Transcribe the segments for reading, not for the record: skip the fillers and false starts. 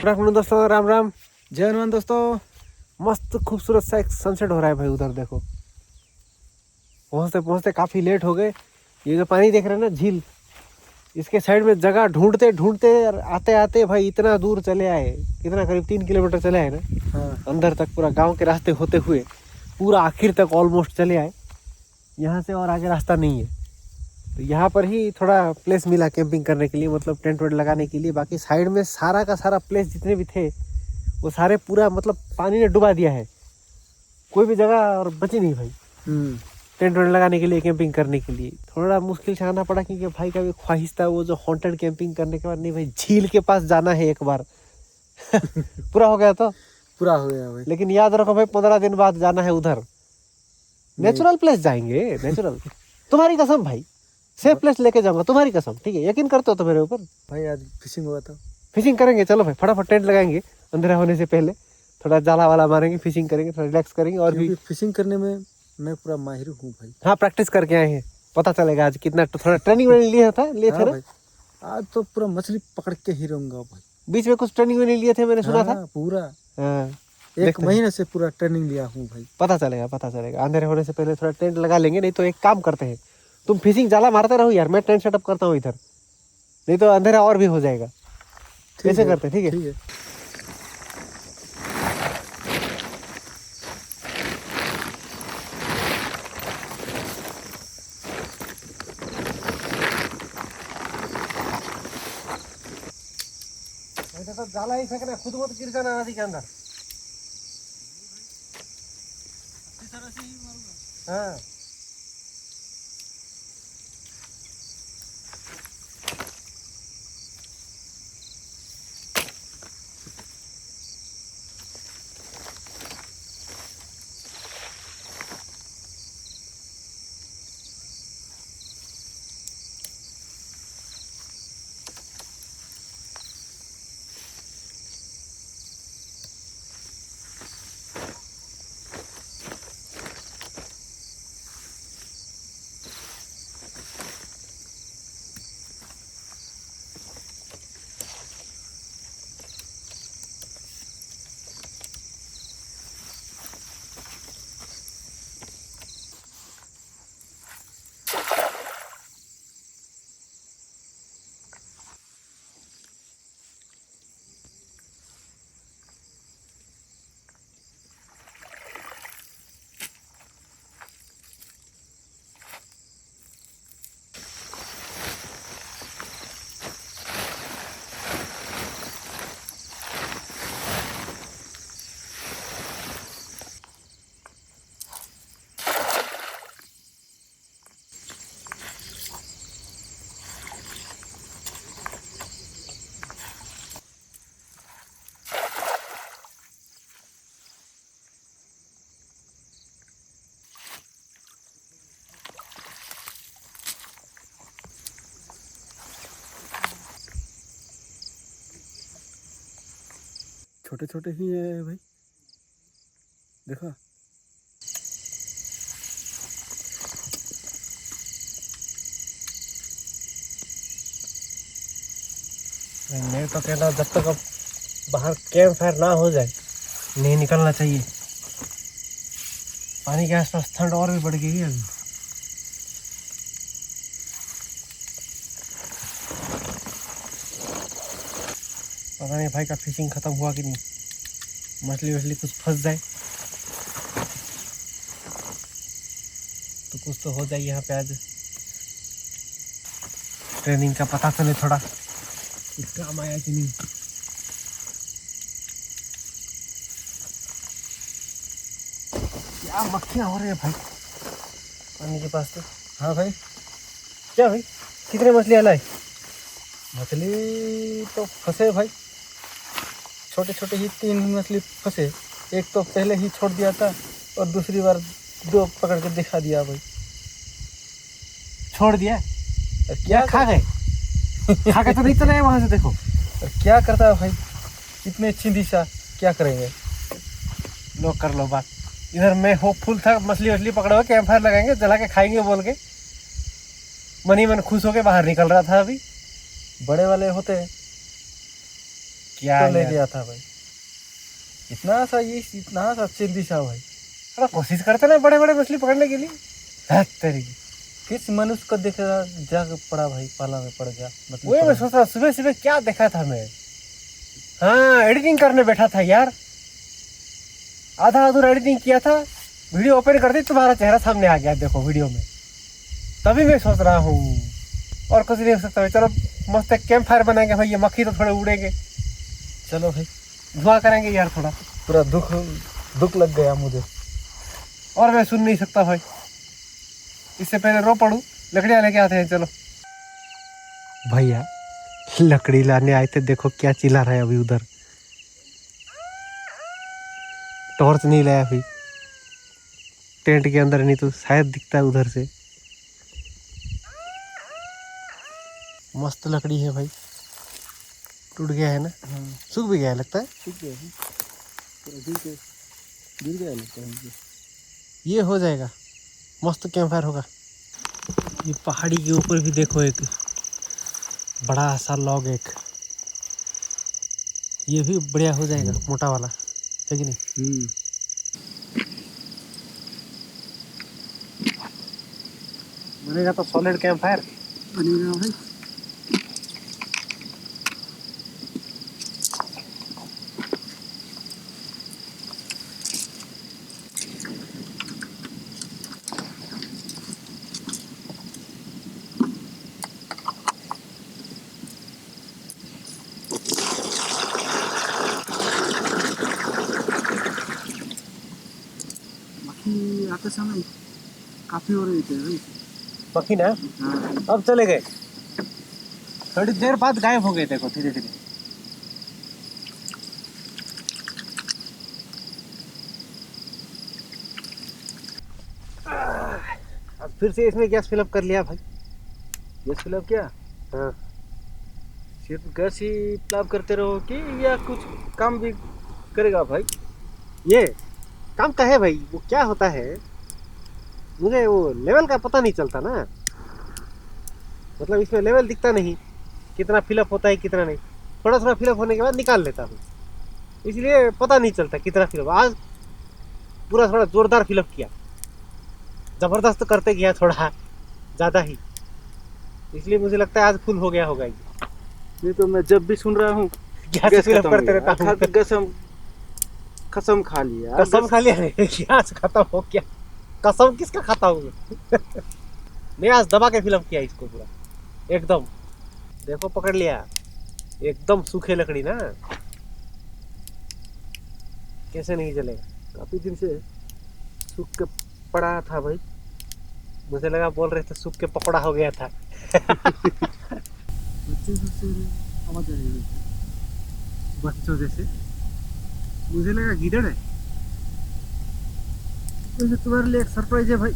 Good afternoon दोस्तों, राम राम, जय हनुमान दोस्तों। मस्त खूबसूरत सा एक सनसेट हो रहा है भाई। उधर देखो, पहुंचते पहुंचते काफ़ी लेट हो गए। ये जो पानी देख रहे हैं ना, झील, इसके साइड में जगह ढूंढते ढूंढते आते आते भाई इतना दूर चले आए। कितना, करीब 3 किलोमीटर चले आए ना। हाँ, अंदर तक पूरा गांव के रास्ते होते हुए पूरा आखिर तक ऑलमोस्ट चले आए। यहाँ से और आगे रास्ता नहीं है, तो यहाँ पर ही थोड़ा प्लेस मिला कैंपिंग करने के लिए, मतलब टेंट वेंट लगाने के लिए। बाकी साइड में सारा का सारा प्लेस जितने भी थे वो सारे पूरा मतलब पानी ने डुबा दिया है। कोई भी जगह और बची नहीं भाई टेंट वेंट लगाने के लिए, कैंपिंग करने के लिए। थोड़ा मुश्किल से आना पड़ा क्योंकि भाई का भी ख्वाहिश था वो जो हॉन्टेड कैंपिंग करने के बाद, नहीं भाई झील के पास जाना है एक बार। पूरा हो गया तो पूरा हो गया भाई। लेकिन याद रखो भाई, 15 दिन बाद जाना है उधर। नेचुरल प्लेस जाएंगे, नेचुरल। तुम्हारी कसम भाई, सेफ प्लेस लेके जाऊंगा, तुम्हारी कसम। ठीक है, यकीन करते हो तो मेरे ऊपर। भाई आज फिशिंग हुआ था। फिशिंग करेंगे, चलो भाई फटाफट टेंट लगाएंगे अंधेरा होने से पहले। थोड़ा जाला वाला मारेंगे, फिशिंग करेंगे, थोड़ा रिलैक्स करेंगे। और भी फिशिंग करने में मैं पूरा माहिर हूँ भाई। हाँ, प्रैक्टिस करके आए हैं, पता चलेगा आज कितना। थोड़ा ट्रेनिंग वेनिंग लिए थे हाँ ना भाई, आज तो पूरा मछली पकड़ के ही रहूंगा भाई। बीच में कुछ ट्रेनिंग वेनिंग लिए थे, मैंने सुना था। हाँ, पूरा हाँ, 1 महीने से पूरा ट्रेनिंग लिया हूँ भाई। पता चलेगा, पता चलेगा। अंधेरे होने से पहले थोड़ा टेंट लगा लेंगे। नहीं तो एक काम करते हैं, तुम फिशिंग जाला मारते रहो यार, मैं टेंट सेटअप करता हूँ इधर। नहीं तो अंधेरा और भी हो जाएगा। कैसे करते हैं? ठीक है। तो जाला ही फेंकना, खुद मत गिर जाना नदी के अंदर। हाँ, छोटे छोटे ही है भाई, देखा। मैं तो कहता हूँ जब तक अब बाहर कैंप फायर ना हो जाए नहीं निकलना चाहिए। पानी के आसपास ठंड और भी बढ़ गई है अभी। पता नहीं भाई का फिशिंग खत्म हुआ कि नहीं, मछली वछली कुछ फंस जाए तो कुछ तो हो जाए यहाँ पे। आज ट्रेनिंग का पता चले थोड़ा कुछ काम आया कि नहीं। क्या मक्खियाँ हो रही है भाई पानी के पास तो। हाँ भाई, क्या भाई, कितने मछलियाँ लाए? मछली तो फंसे भाई, छोटे छोटे ही 3 मछली फंसे। एक तो पहले ही छोड़ दिया था और दूसरी बार 2 पकड़ के दिखा दिया भाई। छोड़ दिया? और क्या खा गए? खा के तो नहीं चले वहां से, देखो। और क्या करता है भाई, इतने चिंदी सा क्या करेंगे। लो कर लो बात। इधर मैं होपफुल था, मछली वछली पकड़ो, कैंप फायर लगाएंगे, जला के खाएंगे बोल के मन ही मन खुश होके बाहर निकल रहा था। अभी बड़े वाले होते क्या तो ले यार? गया था भाई। इतना सा चिल्ली सा भाई। थोड़ा कोशिश करते ना बड़े बड़े मछली पकड़ने के लिए। हद तरीके। किस मनुष्य को देखेगा जाग पड़ा भाई, पाला में पड़ गया मतलब। वही मैं सोच रहा सुबह सुबह क्या देखा था मैं। हाँ एडिटिंग करने बैठा था यार, आधा अधूरा एडिटिंग किया था, वीडियो ओपन करते तुम्हारा चेहरा सामने आ गया देखो वीडियो में। तभी मैं सोच रहा हूँ और कुछ नहीं हो सकता भाई। चलो मस्त एक कैंप फायर बनाएंगे भाई, ये मक्खी तो थोड़े उड़ेंगे, चलो भाई, धुआं करेंगे यार थोड़ा। पूरा दुख लग गया मुझे। और मैं सुन नहीं सकता भाई, इससे पहले रो पड़ू। लकड़ियाँ लेके आते हैं चलो। भैया लकड़ी लाने आए थे, देखो क्या चिल्ला रहा है अभी उधर। टॉर्च नहीं लाया अभी, टेंट के अंदर नहीं तो शायद दिखता है उधर से। मस्त लकड़ी है भाई, टूट गया है ना, सूख भी गया है लगता है। ठीक है, पूरा गिर गया लगता है मुझे। ये हो जाएगा, मस्त कैंप फायर होगा। ये पहाड़ी के ऊपर भी देखो एक बड़ा सा लॉग, एक ये भी बढ़िया हो जाएगा, मोटा वाला है कि नहीं। बनेगा तो सॉलिड कैंप फायर बनेगा भाई। मक्खी आते समय काफी हो रही थी भाई। मक्खी ना अब चले गए, थोड़ी देर बाद गायब हो गए देखो धीरे धीरे। अब फिर से इसमें गैस फिलअप कर लिया भाई। गैस फिलअप क्या? हाँ सिर्फ गैस ही फिलअप करते रहो कि या कुछ काम भी करेगा भाई? ये काम का है भाई, वो क्या होता है मुझे वो लेवल का पता नहीं चलता ना, मतलब इसमें लेवल दिखता नहीं कितना फिलअप होता है कितना नहीं। थोड़ा थोड़ा फिलअप होने के बाद निकाल लेता हूँ, इसलिए पता नहीं चलता कितना फिलअप। आज पूरा थोड़ा जोरदार फिलअप किया, जबरदस्त करते गया थोड़ा ज़्यादा ही, इसलिए मुझे लगता है आज फुल हो गया होगा ये। नहीं तो मैं जब भी सुन रहा हूँ गैस फिलअप करते रहता हूँ। कसम खा लिया। कसम खा लिया गैस खत्म हो गया, कसम किसका खाता हूँ मैं। मैं आज दबा के फिलअप किया इसको पूरा एकदम। देखो पकड़ लिया, एकदम सूखे लकड़ी ना, कैसे नहीं जलेगा। काफी दिन से सूख के पड़ा था भाई। मुझे लगा बोल रहे थे सूख के पकौड़ा हो गया था। बच्चे से आवाज आ रही है। बच्चों जैसे, मुझे लगा गिदड़ है। वैसे तुम्हारे लिए एक सरप्राइज है भाई।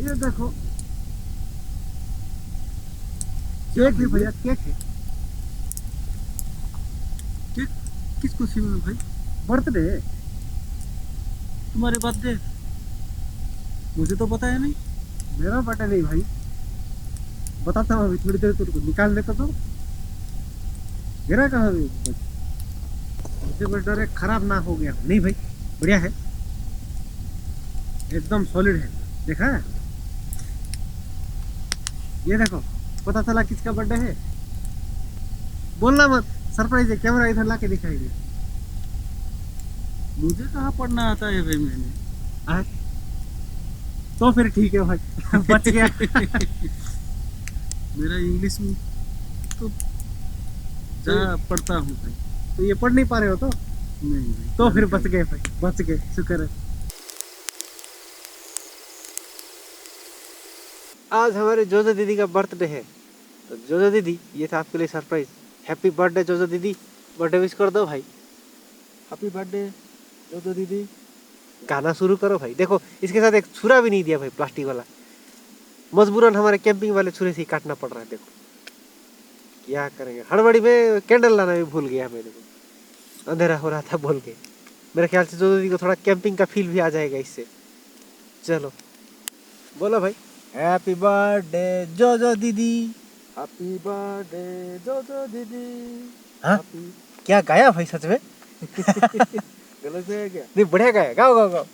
ये देखो केक है भैया, केक है। केक किस खुशी में भाई? बर्थडे। तुम्हारे बर्थडे? मुझे तो पता है नहीं। मेरा बर्थडे नहीं भाई, बताता हूँ अभी थोड़ी देर, तुमको निकाल लेता तो। मेरा कहाँ है? मुझे बस डर है खराब ना हो गया। नहीं भाई बढ़िया है, एकदम सॉलिड है। देखा है? ये देखो पता चला किसका बर्थडे है। बोलना मत, सरप्राइज है। कैमरा इधर ला के दिखाई दे। मुझे कहाँ पढ़ना आता है भाई मैंने। आज तो फिर ठीक है भाई, बच गया। मेरा इंग्लिश में तो जहाँ पढ़ता हूँ भाई। तो ये पढ़ नहीं पा रहे हो तो? नहीं भाई। तो फिर बच गए भाई, बच गए, शुक्र है। आज हमारे जोजो दीदी का बर्थडे है, तो जोजो दीदी ये था आपके लिए सरप्राइज। हैप्पी बर्थडे जोजो दीदी, बर्थडे विश कर दो भाई। हैप्पी बर्थडे जोजो दीदी। गाना शुरू करो भाई। देखो इसके साथ एक छुरा भी नहीं दिया भाई, प्लास्टिक वाला। मजबूरन हमारे कैंपिंग वाले छुरे से ही काटना पड़ रहा है। देखो क्या करेंगे, हड़बड़ी में कैंडल लाना भी भूल गया मेरे को, अंधेरा हो रहा था बोल के। मेरे ख्याल से जोजो दीदी को थोड़ा कैंपिंग का फील भी आ जाएगा इससे। चलो बोलो भाई। हैप्पी बर्थडे जोजो दीदी। हैप्पी बर्थडे जोजो दीदी। हाँ? हैप्पी क्या गाया भाई सच में? गलत है क्या? नहीं बढ़िया गाया, गाओ गाओ गाओ।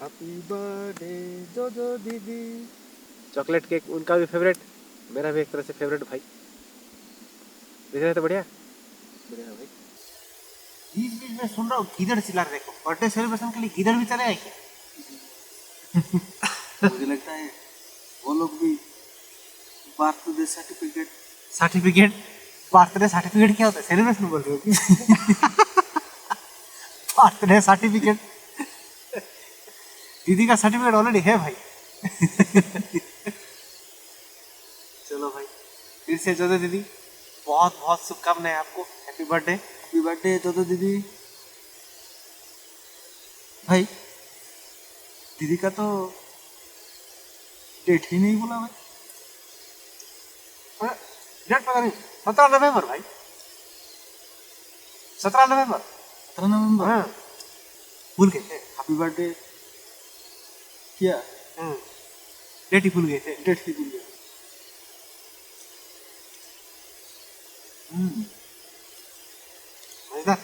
हैप्पी बर्थडे जोजो दीदी। चॉकलेट केक उनका भी फेवरेट, मेरा भी एक तरह से फेवरेट भाई। देख रहे थे बढ़िया बढ़िया भाई। बीच बीच में सुन रहा हूँ गीदड़ चिल्ला रहे, देखो बर्थडे सेलिब्रेशन के लिए गीदड़ भी चले आए क्या? मुझे लगता है वो लोग भी birthday certificate certificate, birthday certificate क्या होता है? सेलिब्रेशन बोल रहे हो कि? बर्थडे सर्टिफिकेट, दीदी का सर्टिफिकेट ऑलरेडी है भाई। चलो भाई, फिर से जोजो दीदी बहुत बहुत शुभकामनाएं आपको, हैप्पी बर्थडे। हैप्पी बर्थडे जोजो दीदी। भाई दीदी का तो डेट ही नहीं बोला भाई। डेट पता नहीं, 17 नवंबर भाई, 17 नवंबर। 17 नवंबर। हाँ भूल गए थे, हैप्पी बर्थडे किया, डेट ही भूल गए थे। डेट ही भूल गया। मजेदार।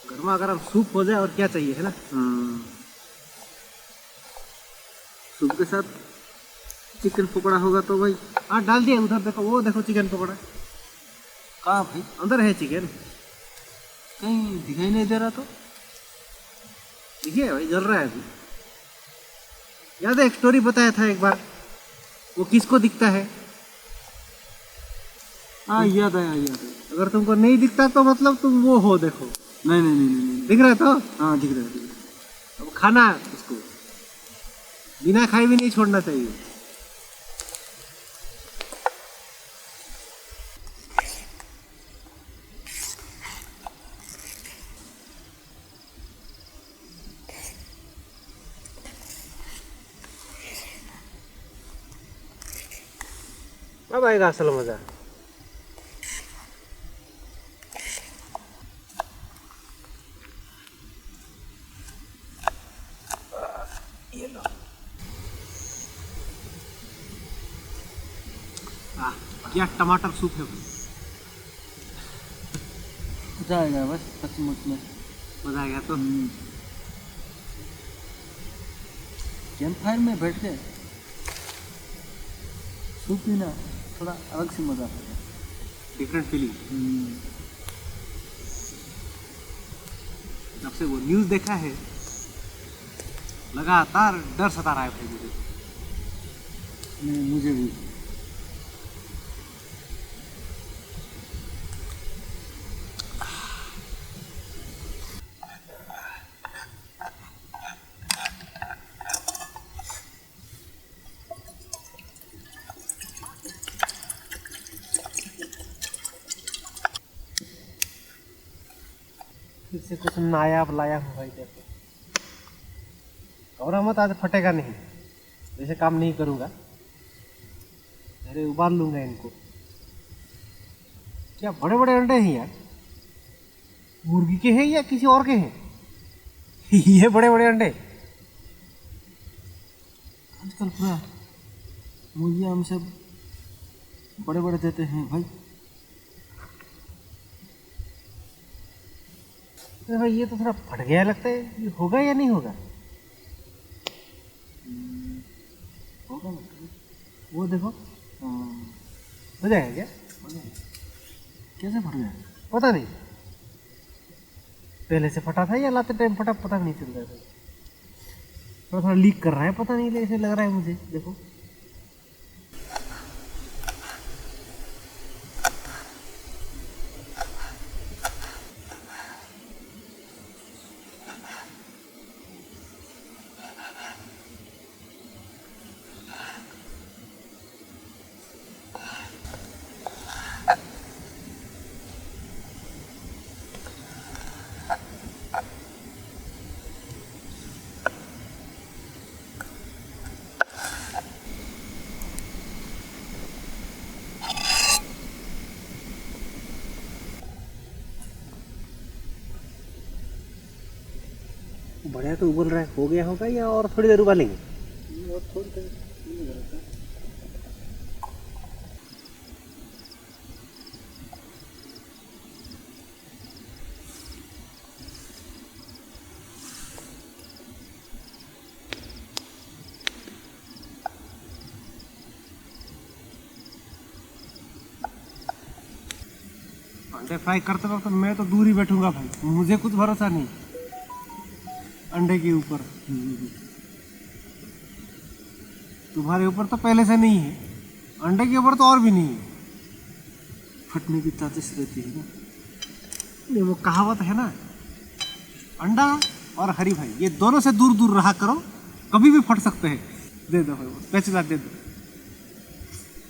गर्मा गर्म सूप हो जाए और क्या चाहिए, है ना? सूप के साथ चिकन पकौड़ा होगा तो भाई। हाँ डाल दिए उधर, देखो वो देखो चिकन पकौड़ा, कहाँ भाई? अंदर है चिकन, कहीं दिखाई नहीं दे रहा तो। देखिए भाई जल रहा है अभी। याद है एक स्टोरी बताया था एक बार, वो किसको दिखता है? हाँ याद आया, याद आया। अगर तुमको नहीं दिखता तो मतलब तुम वो हो, देखो। नहीं नहीं नहीं नहीं, नहीं। दिख रहा है तो? हाँ दिख रहा है, दिख रहा है। अब खाना उसको बिना खाए भी नहीं छोड़ना चाहिए। अब आएगा असल मजा। ये लो। क्या टमाटर सूप है भाई, मजा आएगा बस सचमुच में। मजा आ गया तो। कैंप फायर में बैठ के सूप पीना थोड़ा अलग सी मजा आता है। Different feeling. जब से वो न्यूज़ देखा है लगातार डर सता रहा है भाई मुझे। मुझे भी। फिर से कुछ नायाब लाया हूँ भाई, देखो घबरा मत, आज फटेगा नहीं, वैसे काम नहीं करूँगा, अरे उबाल लूँगा इनको। क्या बड़े बड़े अंडे हैं यार, मुर्गी के हैं या किसी और के हैं? ये बड़े बड़े अंडे। आजकल पूरा मुर्गियाँ हमसे बड़े बड़े देते हैं भाई। अरे भाई ये तो थोड़ा फट गया लगता है, ये होगा या नहीं होगा? होगा ना। वो देखो हो जाएगा क्या? कैसे फट गया? पता नहीं, पहले से फटा था या लाते टाइम फटा, पता नहीं चल रहा है। थोड़ा थोड़ा लीक कर रहा है, पता नहीं ऐसे लग रहा है मुझे, देखो। बढ़िया तो उबल रहा है, हो गया होगा या और थोड़ी देर उबालेंगे? और थोड़ी देर नहीं रहता। अंडे फ्राई करते वक्त मैं तो दूर ही बैठूंगा भाई, मुझे कुछ भरोसा नहीं अंडे के ऊपर। तुम्हारे ऊपर तो पहले से नहीं है, अंडे के ऊपर तो और भी नहीं है, फटने की चांसेस रहती है ना। नहीं, वो कहावत है ना, अंडा और हरी भाई ये दोनों से दूर दूर रहा करो, कभी भी फट सकते हैं। दे दो भाई, पेचला दे दो,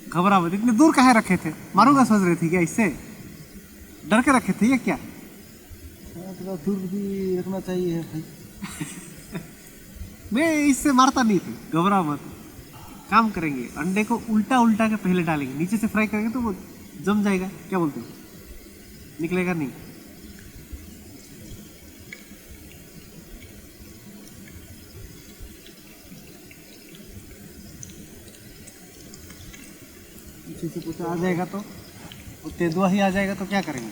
घबरा मत। इतने दूर काहे रखे थे? मारूंगा सोच रही थी क्या? इससे डर के रखे थे या क्या? थोड़ा दूर भी रखना चाहिए भाई। मैं इससे मारता नहीं थी, घबरा मत। काम करेंगे, अंडे को उल्टा उल्टा के पहले डालेंगे, नीचे से फ्राई करेंगे तो वो जम जाएगा। क्या बोलते हो, निकलेगा नहीं? पीछे से कुछ आ जाएगा तो, वो तेंदुआ ही आ जाएगा तो क्या करेंगे?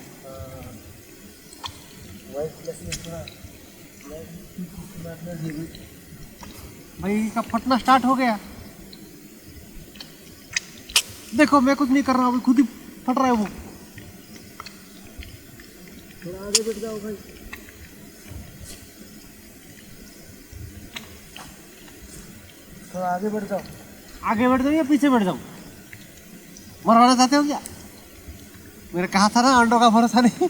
भाई इसका फटना स्टार्ट हो गया। देखो मैं कुछ नहीं कर रहा हूँ, खुद ही फट रहा है वो। थोड़ा आगे बैठ जाओ भाई। थोड़ा आगे बढ़ जाओ। आगे बैठ जाओ या पीछे बैठ जाओ? मरवाना चाहते हो क्या? मैंने कहा था ना अंडों का भरोसा नहीं।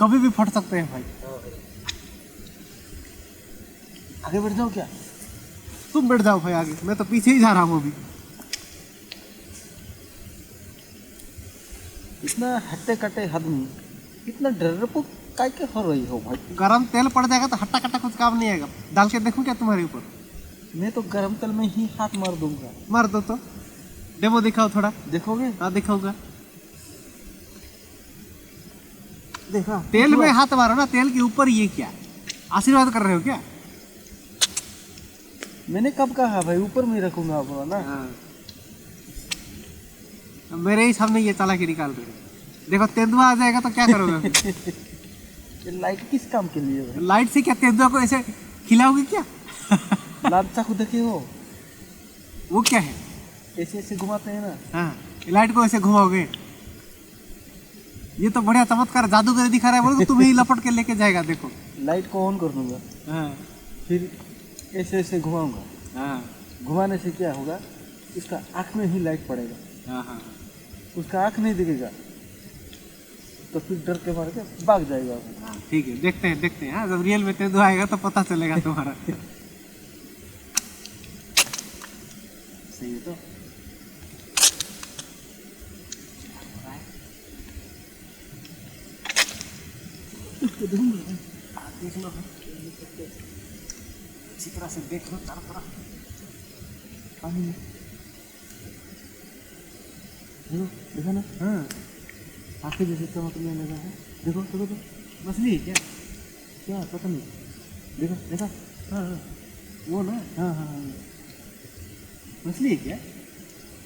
कभी भी फट सकते हैं भाई। आगे बढ़ जाओ क्या? तुम बैठ जाओ भाई आगे, मैं तो पीछे ही जा रहा हूँ अभी। इतना हट्टे कट्टे आदमी, इतना डरपोक काय के हो रही हो भाई? गरम तेल पड़ जाएगा तो हट्टा कट्टा कुछ काम नहीं आएगा। डाल के देखूं क्या तुम्हारे ऊपर? मैं तो गरम तेल में ही हाथ मार दूंगा। मार दो तो, डेमो दिखाओ थोड़ा। देखोगे? हाँ दिखाऊंगा। देखा? तेल में हाथ मारो ना, तेल के ऊपर। ये क्या आशीर्वाद कर रहे हो क्या? मैंने कब कहा भाई ऊपर में रखूंगा अपना ना। हाँ। मेरे ही सामने ये चालाकी निकाल रहे हो। देखो तेंदुआ आ जाएगा तो क्या करोगे? ये लाइट किस काम के लिए भाई? लाइट से क्या तेंदुआ को ऐसे खिलाओगे क्या? लाल चाकू देखे हो? वो क्या है? ऐसे ऐसे घुमाते हैं ना। हाँ, लाइट को ऐसे घुमाओगे? ये तो बढ़िया चमत्कार जादूगर दिखा रहा है। बोलो तो तुम्हें ही लपट के लेके जाएगा। देखो लाइट को ऑन कर दूंगा, हाँ फिर ऐसे ऐसे घुमाऊंगा। हाँ घुमाने से क्या होगा, उसका आँख में ही लाइट पड़ेगा। हाँ हाँ। उसका आँख नहीं दिखेगा तो फिर डर के मार के भाग जाएगा। हाँ, ठीक है, देखते हैं देखते हैं। हाँ, जब रियल में तेंदुआ आएगा तो पता चलेगा तुम्हारा। सही है तो। देख लो अच्छी तरह से, देख लो चारों तरफ पानी में। देखो देखा ना? हाँ, आंखें जैसे चमकने लगा है। देखो देखो तो, मछली है क्या? क्या पता नहीं। देखो देखा? हाँ हाँ, वो ना। हाँ हाँ हाँ, मछली है क्या?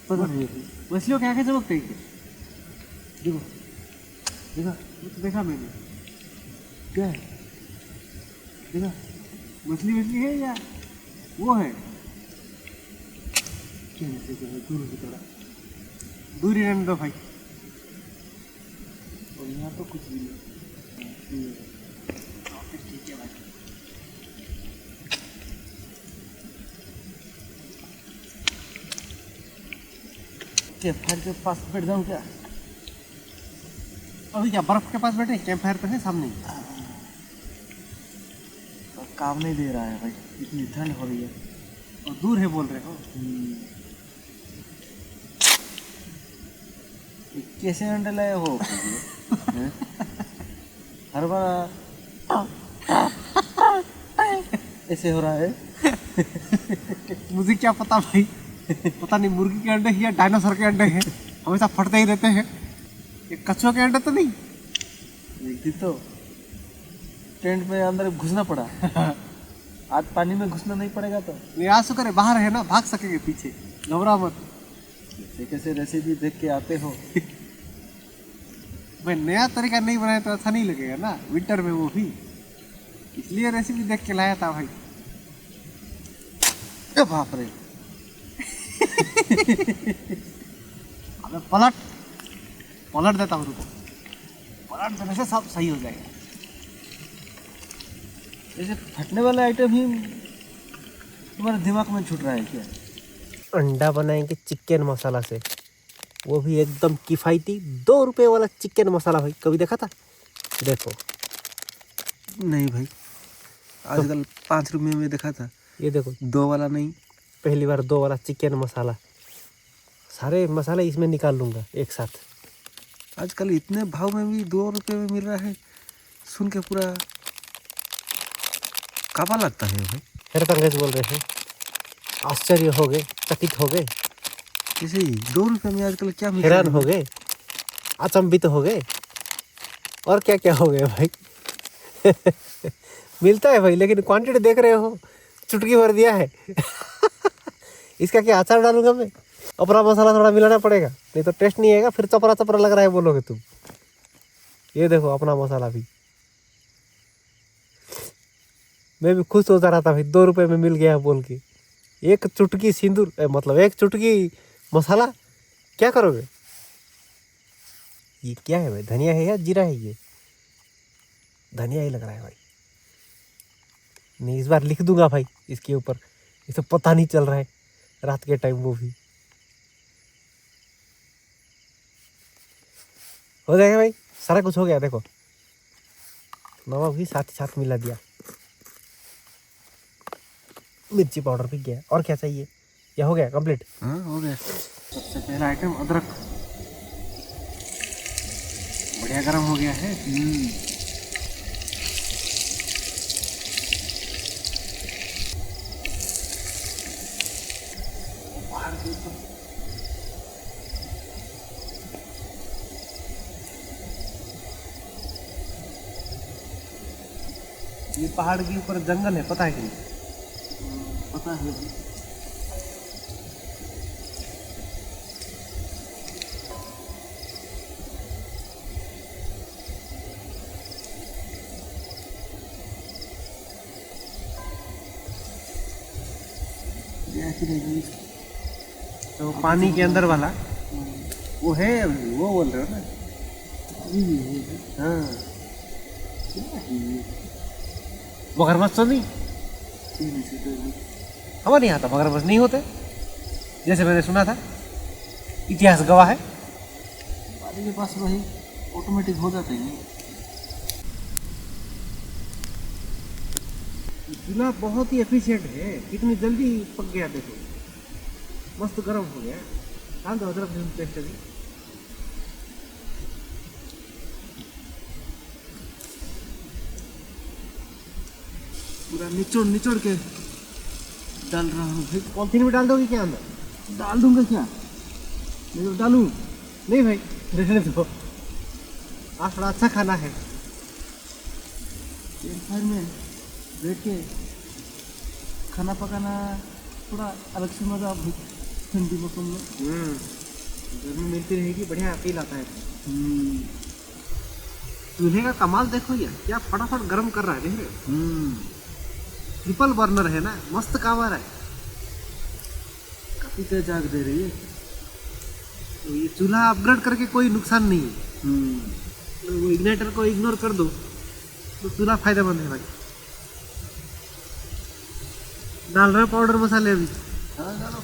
पता नहीं। मछलियों के आंखें चमकते हैं क्या? देखो देखा? वो तो देखा मैंने। क्या है? देखा? मछली मछली है या वो है? क्या है? दूर से थोड़ा दूर ही रहने दो भाई। और यहाँ तो कुछ भी नहीं। ठीक है भाई। क्या फायर के पास बैठ जाऊँ क्या? अभी क्या बर्फ के पास बैठे? कैंप फायर तो है सामने ही। तो काम नहीं दे रहा है भाई, इतनी ठंड हो रही है। और दूर है बोल रहे हो? ये कैसे अंडे लाए हो? हैं? हर बार ऐसे हो रहा है। मुझे क्या पता भाई, पता नहीं मुर्गी के अंडे हैं या डायनासोर के अंडे हैं, हमेशा फटते ही रहते हैं। ये कछुआ के अंडे तो नहीं? देखती तो टेंट में अंदर घुसना पड़ा। आज पानी में घुसना नहीं पड़ेगा तो निराश करे बाहर है ना, भाग सकेंगे पीछे, घबरा मत। कैसे कैसे रेसिपी देख के आते हो। भाई नया तरीका नहीं बनाया तो अच्छा नहीं लगेगा ना, विंटर में वो भी, इसलिए रेसिपी देख के लाया था भाई। ए बाप रे। अबे पलट देता हूँ, रुको, पलट देने से सब सही हो जाएगा। जैसे फटने वाला आइटम ही तुम्हारे दिमाग में छूट रहा है क्या? अंडा बनाएंगे चिकन मसाला से, वो भी एकदम किफ़ायती 2 रुपए वाला चिकन मसाला। भाई कभी देखा था? देखो। नहीं भाई, आजकल 5 रुपये में देखा था। ये देखो, 2 वाला नहीं, पहली बार 2 वाला चिकन मसाला। सारे मसाले इसमें निकाल लूँगा एक साथ। आजकल इतने भाव में भी 2 रुपये में मिल रहा है, सुन के पूरा काबा लगता है भाई। हैरत अंग्रेज बोल रहे हैं, आश्चर्य हो गए, चकित हो गए, जैसे ही 2 रुपये में आजकल क्या मिल हैरान हो गए, अचंभित हो गए, और क्या क्या हो गए भाई। मिलता है भाई, लेकिन क्वांटिटी देख रहे हो, चुटकी भर दिया है। इसका क्या अचार डालूंगा मैं? अपना मसाला थोड़ा मिलाना पड़ेगा, नहीं तो टेस्ट नहीं आएगा, फिर चपरा चपरा लग रहा है बोलोगे तुम। ये देखो अपना मसाला भी, मैं भी खुश हो जा रहा था भाई, 2 रुपए में मिल गया बोल के। एक चुटकी सिंदूर, मतलब एक चुटकी मसाला, क्या करोगे? ये क्या है भाई, धनिया है या जीरा है? ये धनिया ही लग रहा है भाई। नहीं, इस बार लिख दूंगा भाई इसके ऊपर, इसे पता नहीं चल रहा है रात के टाइम। वो भी हो जाएगा भाई, सारा कुछ हो गया। देखो नमक भी साथ ही साथ मिला दिया, मिर्ची पाउडर भी गया, और क्या चाहिए? यह हो गया कंप्लीट। हाँ हो गया। सबसे पहला आइटम अदरक, बढ़िया गरम हो गया है। ये पहाड़ के ऊपर जंगल है, पता है कि नहीं? पता है। तो पानी के अंदर वाला वो है, वो बोल रहे हो ना? हाँ, मगरमच्छ तो नहीं? हमारे यहाँ तो मगरमच्छ नहीं होते, जैसे मैंने सुना था, इतिहास गवाह है। पानी के पास वही ऑटोमेटिक हो जाता है। चूल्हा बहुत ही एफिशिएंट है, कितनी जल्दी पक गया। देखो मस्त गर्म हो गया। डाल दो अदरक लहसुन पेस्ट अभी। पूरा निचोड़ निचोड़ के डाल रहा हूँ भाई। पॉलिथीन में डाल दोगे क्या अंदर? डाल दूंगा क्या? नहीं तो डालूं? नहीं भाई, रहने दो, आज थोड़ा अच्छा खाना है। फायर में बैठ के खाना पकाना थोड़ा अलग से मजा भाई, ठंडी मौसम में। गर्मी मिलती रहेगी, बढ़िया फील आता है। चूल्हे का कमाल देखो यार, क्या फटाफट गर्म कर रहा है, देख रहे हो? ट्रिपल बर्नर है ना, मस्त काम आ रहा है। काफी तेज आग दे रही है। तो ये चूल्हा अपग्रेड करके कोई नुकसान नहीं है। तो इग्नाइटर को इग्नोर कर दो तो चूल्हा फायदेमंद है भाई। डाल रहे पाउडर मसाले अभी? हाँ डालो।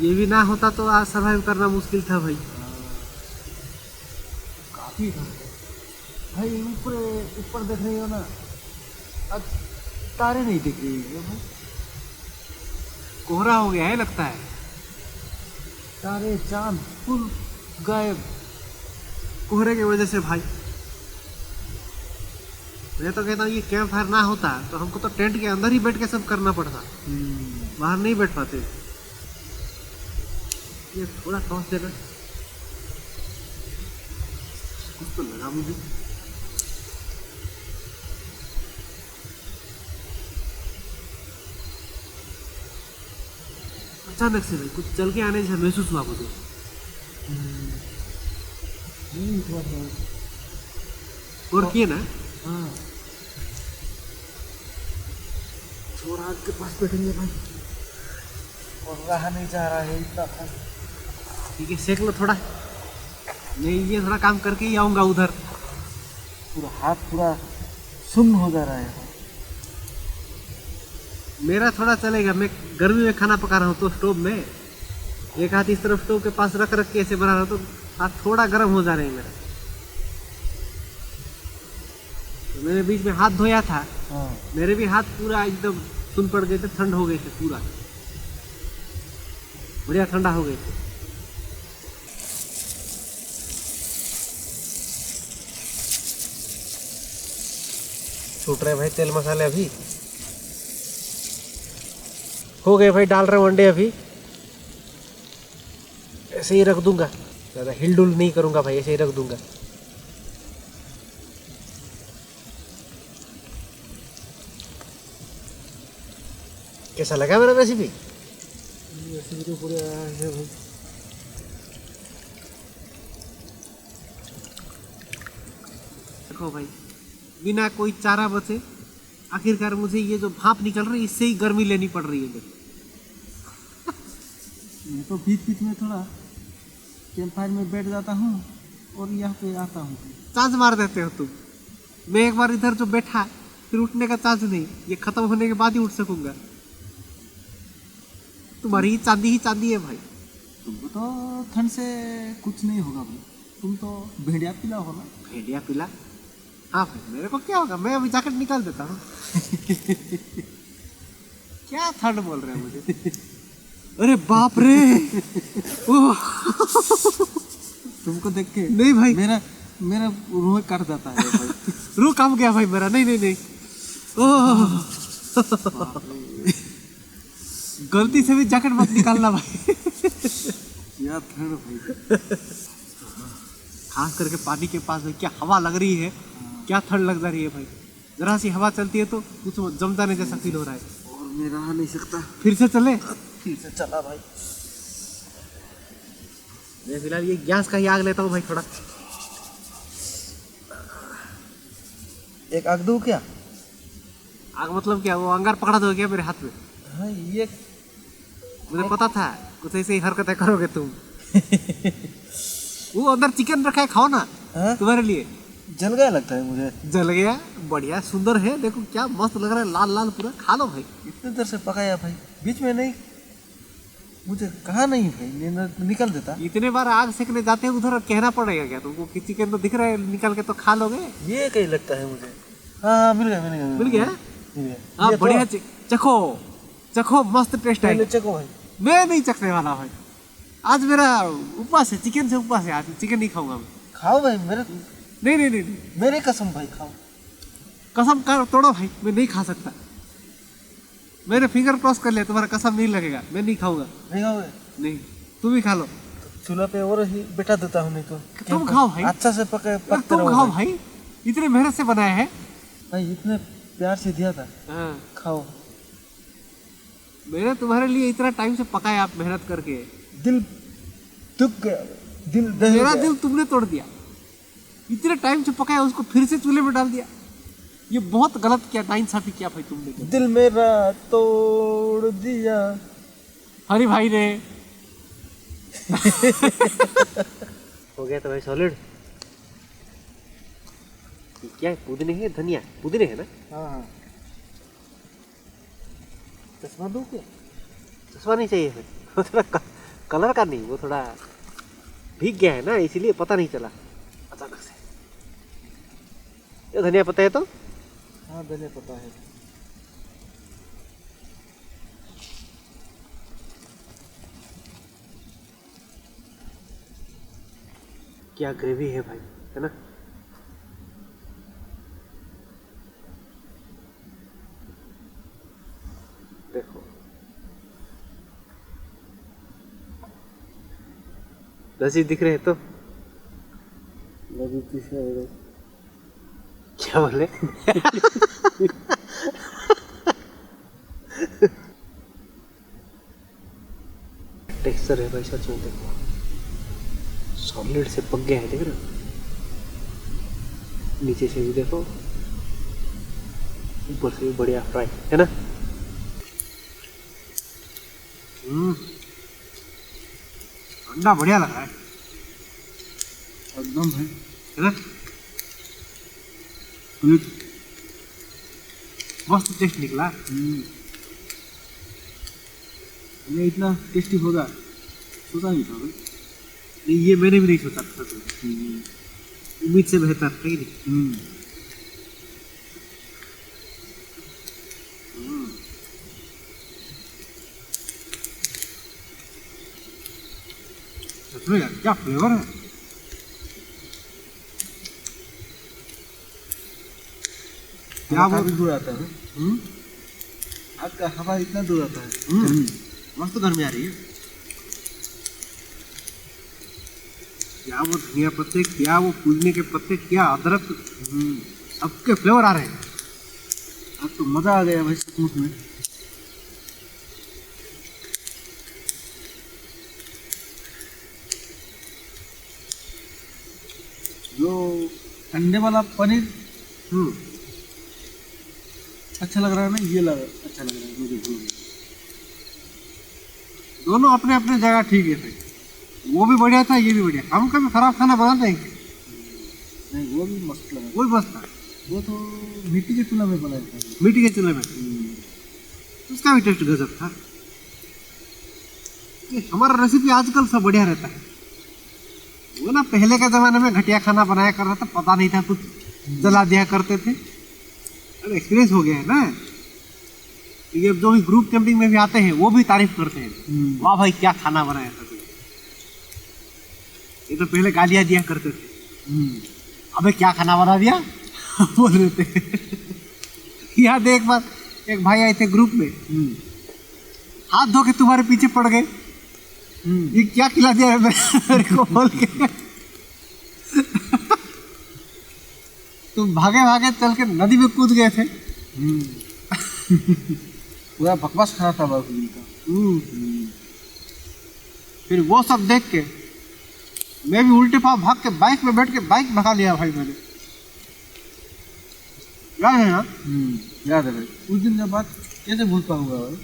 ये भी ना होता तो आज सर्वाइव करना मुश्किल था भाई। काफी भाई, ऊपर ऊपर देख रही हो ना, अब तारे नहीं दिख रही है भाई, कोहरा हो गया है लगता है। तारे चांद फुल गायब। कोहरे की वजह से भाई मैं तो कहता हूँ ये कैंप फायर ना होता तो हमको तो टेंट के अंदर ही बैठ के सब करना पड़ता, बाहर नहीं बैठ पाते। ये थोड़ा टॉस देना, कुछ तो लगा मुझे। अचानक से भाई कुछ चल के आने जैसा महसूस हुआ मुझे। और किए ना, हाँ थोड़ा आग के पास बैठेंगे भाई, और रहा नहीं जा रहा है इतना था। ठीक है सेक लो थोड़ा, मैं ये थोड़ा काम करके ही आऊँगा उधर। पूरा हाथ पूरा सुन्न हो जा रहा है। मेरा थोड़ा चलेगा, मैं गर्मी में खाना पका रहा हूँ तो स्टोव में एक हाथ इस तरफ स्टोव के पास रख रख के ऐसे बना रहा हूँ तो हाथ थोड़ा गर्म हो जा रहे हैं मेरा। तो मैंने बीच में हाथ धोया था, हाँ मेरे भी हाथ पूरा एकदम सुन पड़ गए थे, ठंड हो गए थे, पूरा बढ़िया ठंडा हो गए थे। छूट रहे भाई तेल मसाले, अभी हो गए भाई, डाल रहे हैं अंडे अभी। ऐसे ही रख दूंगा, ज़्यादा हिलडुल नहीं करूंगा भाई, ऐसे ही रख दूंगा। कैसा लगा मेरा रेसिपी? रेसिपी तो पूरी है भाई। देखो भाई, बिना कोई चारा बचे आखिरकार मुझे ये जो भाप निकल रही है इससे ही गर्मी लेनी पड़ रही है मेरे। मैं तो बीच बीच में थोड़ा कैंप फायर में बैठ जाता हूँ और यहाँ पे आता हूँ। चांस मार देते हो तुम। मैं एक बार इधर जो बैठा फिर उठने का चांस नहीं, ये खत्म होने के बाद ही उठ सकूंगा। तुम्हारी ही चांदी है भाई। तुमको तो ठंड से कुछ नहीं होगा भाई, तुम तो भेड़िया पिला हो ना। भेड़िया पिला? हाँ भाई, मेरे को क्या होगा, मैं अभी जैकेट निकाल देता हूँ। क्या ठंड बोल रहे हैं मुझे? अरे बाप रे। ओह तुमको देख के नहीं भाई, मेरा मेरा रूह कट जाता है भाई। रूह कम गया भाई मेरा। नहीं नहीं नहीं, ओह गलती से भी जैकेट मत निकालना भाई। क्या ठंड भाई, खास करके पानी के पास में क्या हवा लग रही है, क्या ठंड लग जा रही है भाई। जरा सी हवा चलती है तो कुछ जम जाने जैसा फील हो रहा है। और मैं रह नहीं सकता। फिर से चले? फिर से चला भाई। मैं फिलहाल ये गैस का ही आग लेता हूँ भाई थोड़ा। एक आग दो क्या? आग मतलब क्या, वो अंगार पकड़ा दो क्या मेरे हाथ में? हाँ ये मुझे पता था कुछ ऐसे ही हरकतें करोगे तुम। वो अंदर चिकन रखा है, खाओ ना। हाँ? तुम्हारे लिए जल गया लगता है मुझे। जल गया? बढ़िया सुंदर है, देखो क्या मस्त लग रहा है, लाल लाल पूरा। खा लो भाई। इतने देर से पकाया भाई, बीच में नहीं, मुझे कहा नहीं भाई, निकल देता। इतने बार आग सेकने जाते हैं उधर, कहना पड़ेगा क्या तुमको कि चिकन तो दिख रहा है, निकाल के तो खा लोगे। ये कहीं लगता है मुझे। हाँ मिल गया मिल गया मिल गया? मिल गया। हाँ ये बढ़िया, तो चखो चखो, मस्त टेस्ट पहले है। चखो भाई। मैं नहीं चखने वाला भाई, आज मेरा उपवास है, चिकन से उपवास है, आज चिकन नहीं खाऊंगा मैं। खाओ भाई, मेरे नहीं नहीं नहीं, नहीं। मेरे कसम भाई खाओ। कसम कर तोड़ो भाई, मैं नहीं खा सकता। मैंने फिंगर क्रॉस कर लिया, तुम्हारा कसम नहीं लगेगा, मैं नहीं खाऊंगा। नहीं खाओगे? नहीं, तुम ही खा लो। चूल्हा पे और ही बैठा देता हूँ, नहीं तो तुम खाओ भाई, अच्छा से पकते तुम रहो खाओ भाई, इतने मेहनत से बनाया है भाई, इतने प्यार से दिया था। हाँ। खाओ। मैंने तुम्हारे लिए इतना टाइम से पकाया, आप मेहनत करके। दिल दुख गया, दिल दह मेरा गया। दिल तुमने तोड़ दिया। इतने टाइम से पकाया उसको फिर से चूल्हे में डाल दिया, ये बहुत गलत किया, नाइंसाफी किया भाई तुमने। दिल मेरा तोड़ दिया हरी भाई ने। हो गया तो भाई सॉलिड। क्या है, पुदीने है, धनिया पुदीने है ना? हाँ हाँ। चश्मा दो क्या? चश्मा नहीं चाहिए भाई, वो थोड़ा कलर का नहीं, वो थोड़ा भीग गया है ना, इसीलिए पता नहीं चला अचानक से। ये धनिया पत्ता है तो? हाँ धनिया पता है। क्या ग्रेवी है भाई, है ना? नजीक दिख रहे हैं तो क्या बोले? टेक्सचर है भाई सच में, देखो सॉलिड से पक गया है, देख रहे हो? नीचे से भी देखो, ऊपर से भी बढ़िया फ्राई है ना। अंडा बढ़िया लग रहा है एकदम भाई, है ना? मस्त टेस्ट निकला। ये इतना टेस्टी होगा सोचा नहीं था भाई। नहीं, ये मैंने भी नहीं सोचा था, उम्मीद से बेहतर है कि नहीं? सच में यार क्या फ्लेवर है। क्या वो दूर आता है, आपका हवा इतना दूर आता है। मस्त गर्मी आ रही है। क्या वो धनिया पत्ते, क्या वो पुदीने के पत्ते, क्या अदरक, सबके फ्लेवर आ रहे हैं। अब तो मजा आ गया भाई सचमुच में। जो अंडे वाला पनीर अच्छा लग रहा है ना, ये अच्छा लग रहा है मुझे। दोनों अपने अपने जगह ठीक है भाई, वो भी बढ़िया था, ये भी बढ़िया। हम कभी खराब खाना बनाते हैं क्या? नहीं, वो भी मस्त लगा। वो भी मस्त था। वो तो मिट्टी के चूल्हा में बनाया था। मिट्टी के चूल्हे में उसका भी टेस्ट गजब था। ये हमारा रेसिपी आजकल सब बढ़िया रहता है। वो ना पहले के ज़माने में घटिया खाना बनाया कर रहा था, पता नहीं था, कुछ जला दिया करते थे। अब एक्सपीरियंस हो गया है ना, ये जो भी ग्रुप कैंपिंग में भी आते हैं वो भी तारीफ करते हैं, वाह भाई क्या खाना बनाया था तुमने। ये तो पहले गालियाँ दिया करते थे, अबे क्या खाना बना दिया बोल रहे थे। याद है एक बार एक भाई आए थे ग्रुप में, हाथ धो के तुम्हारे पीछे पड़ गए, ये क्या खिला दिया मेरे को बोल के। तुम भागे भागे चल के नदी में कूद गए थे। पूरा बकवास खाना था बाबू का। फिर वो सब देख के मैं भी उल्टे पाँव भाग के बाइक में बैठ के बाइक भगा लिया भाई मैंने। याद है ना? याद है भाई, उस दिन के बाद कैसे भूल पाऊंगा भाई।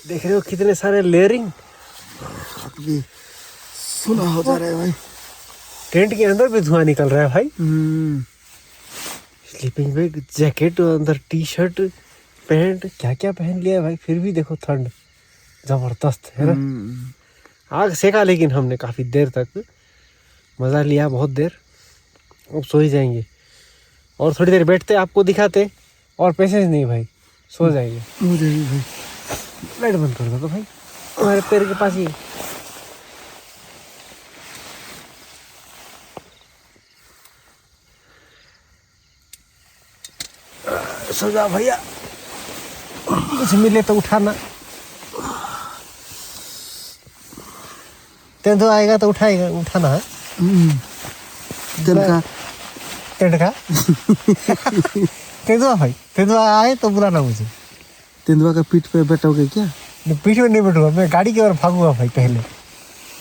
देख रहे हो कितने सारे लेयरिंग सुना हो जा रहा है भाई। टेंट के अंदर भी धुआं निकल रहा है भाई। स्लीपिंग बैग, जैकेट, अंदर टी शर्ट, पैंट, क्या क्या पहन लिया है भाई, फिर भी देखो ठंड जबरदस्त है ना। आग सेका लेकिन हमने काफी देर तक, मजा लिया बहुत देर। अब सो ही जाएंगे और थोड़ी देर बैठते आपको दिखाते, और पैसेज नहीं भाई, सो जाएंगे। मुझे भी भाई लाइट बंद कर दो तो भाई, हमारे पैर के पास ही। सो जा भैया, कुछ मिले तो उठाना, तेंदुआ आएगा तो उठाना है। टेंट का तेंदुआ भाई, तेंदुआ आए तो बुरा ना मुझे। तेंदुआ का पीठ पे बैठोगे क्या? पीठ में नहीं बैठूंगा मैं, गाड़ी की ओर भागूंगा भाई पहले।